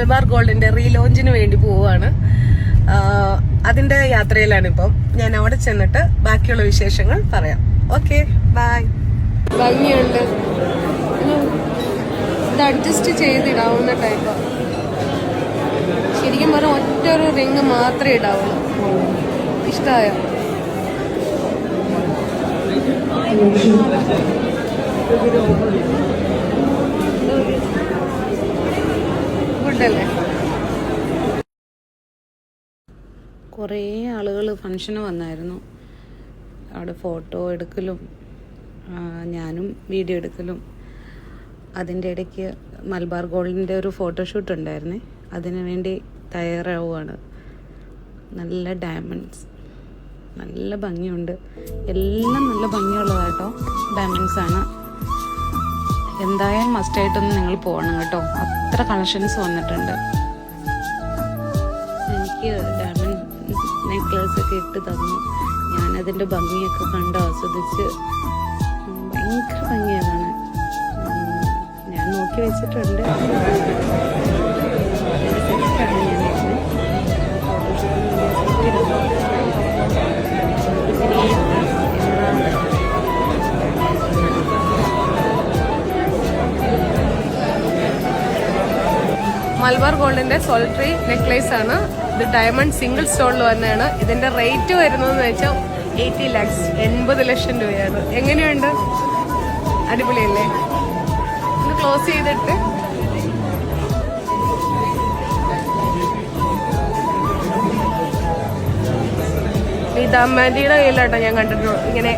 മലബാർ ഗോൾഡിന്റെ റീലോഞ്ചിന് വേണ്ടി പോവാണ്. അതിന്റെ യാത്രയിലാണ് ഇപ്പം. ഞാൻ അവിടെ ചെന്നിട്ട് ബാക്കിയുള്ള വിശേഷങ്ങൾ പറയാം. Okay, bye. ഭംഗിയുണ്ട്, ഇത് അഡ്ജസ്റ്റ് ചെയ്തിടാവുന്ന ടൈപ്പ്. ശരിക്കും പറഞ്ഞാൽ ഒറ്റ ഒരു റിങ് മാത്രമേ ഇടാവുള്ളൂ. ഇഷ്ടമായോ? ഗുഡല്ലേ? കുറേ ആളുകൾ ഫംഗ്ഷന് വന്നായിരുന്നു. അവിടെ ഫോട്ടോ എടുക്കലും ഞാനും വീഡിയോ എടുക്കലും. അതിൻ്റെ ഇടയ്ക്ക് മലബാർ ഗോൾഡിൻ്റെ ഒരു ഫോട്ടോഷൂട്ട് ഉണ്ടായിരുന്നേ, അതിനു വേണ്ടി തയ്യാറാവുകയാണ്. നല്ല ഡയമണ്ട്സ്, നല്ല ഭംഗിയുണ്ട്, എല്ലാം നല്ല ഭംഗിയുള്ളതാട്ടോ. ഡയമണ്ട്സാണ്. എന്തായാലും മസ്റ്റായിട്ടൊന്ന് നിങ്ങൾ പോകണം കേട്ടോ, അത്ര കളക്ഷൻസ് വന്നിട്ടുണ്ട്. എനിക്ക് ഡയമണ്ട് നെക്ലേസ് ഒക്കെ ഇട്ട് തന്നു. ഞാനതിൻ്റെ ഭംഗിയൊക്കെ കണ്ട് ആസ്വദിച്ച് ഭയങ്കര ഭംഗിയാണ്. ഞാൻ നോക്കി വെച്ചിട്ടുണ്ട്. മലബാർ ഗോൾഡിന്റെ സോൾട്ടറി നെക്ലേസ് ആണ് ഇത്. ഡയമണ്ട് സിംഗിൾ സ്റ്റോണിൽ വന്നതാണ്. ഇതിന്റെ റേറ്റ് വരുന്നതെന്ന് വെച്ചാൽ 80 lakhs, 80 ലക്ഷം രൂപയാണ്. എങ്ങനെയുണ്ട്? അടിപൊളിയല്ലേ? ഇത് ക്ലോസ് ചെയ്തിട്ട് ഇതാമ്മാൻറ്റിയുടെ കയ്യിലാട്ടോ ഞാൻ കണ്ടിട്ടുള്ളൂ. ഇങ്ങനെ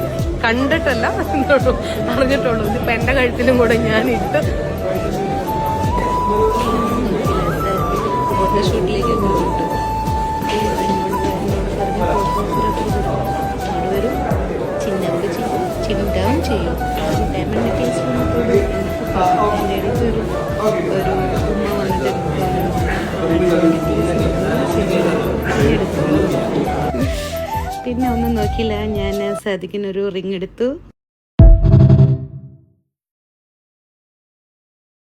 കണ്ടിട്ടല്ല, അറിഞ്ഞിട്ടുള്ളൂ. ഇതിപ്പോ എന്റെ കഴുത്തിലും കൂടെ ഞാൻ ഇട്ട് ഫോട്ടോഷൂട്ടിലേക്ക് പോയിട്ട് വരും. ചിന്താവും ചെയ്യും. ഡയമണ്ട് നെക്ലേസ് വന്നപ്പോൾ എൻ്റെ അടുത്ത് ഒരു ഉമ്മ വന്നിട്ട് പിന്നെ ഒന്നും നോക്കിയില്ല, ഞാൻ സാദിക്കിനൊരു റിങ് എടുത്തു.